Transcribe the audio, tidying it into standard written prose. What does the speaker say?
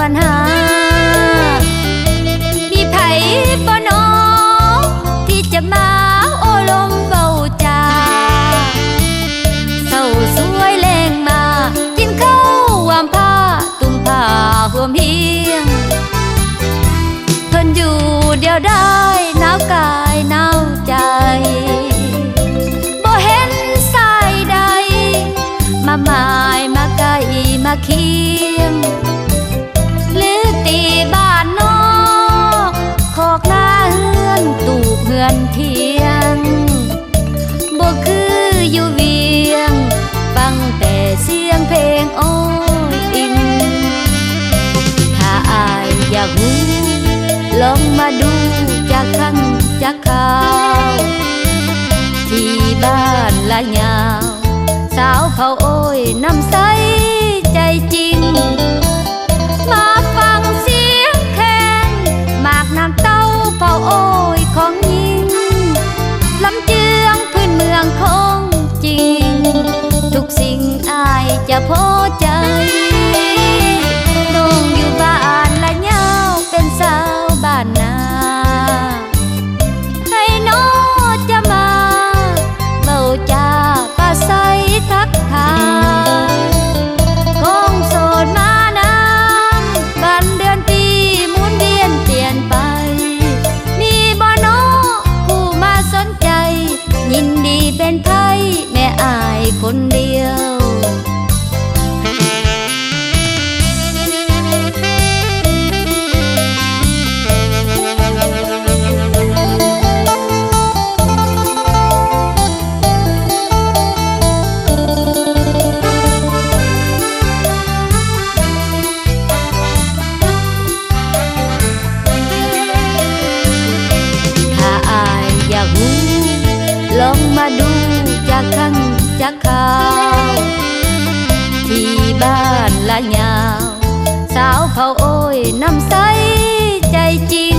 วันหามีไผบ่น้อที่จะมาโอลมเบาจาเศร้าสวยแรงมากินข้าววามผ้าตุ่มผ้าห่วมเฮียงเพิ่นอยู่เดียวได้หนาวกายหนาวใจบ่เห็นสายใดมาหมายมาไกลมาเคียงตีบ้านนอกขอกหน้าเฮือนตูบเฮือนเทียงบ่คืออยู่เวียงฟังแต่เสียงเพลงโอ้ยอินถ้าอายอยากรู้ลองมาดูจากครั้งจากข่าวที่บ้านละยาวสาวเผาโอ้ยน้ำใสใจจริงมาฟังเสียงแคนหมากน้ำเต้าเผาโอ้ยของยิงลำเจืองพื้นเมืองของจริงทุกสิ่งอายจะพอใจน้องอยู่บ้านละยาวเป็นสาวบ้านนาให้น้องจะมาเบาจาปาใสทักทายคงโสดมานานบันเดือนปีหมุนเวียนเปลี่ยนไปมีบ่น้อผู้มาสนใจยินดีเป็นไผแม่อายคนเดียวลองมาดูจากครั้งจากข่าวที่บ้านละยาวสาวเผาโอ้ยน้ำใสใจจริง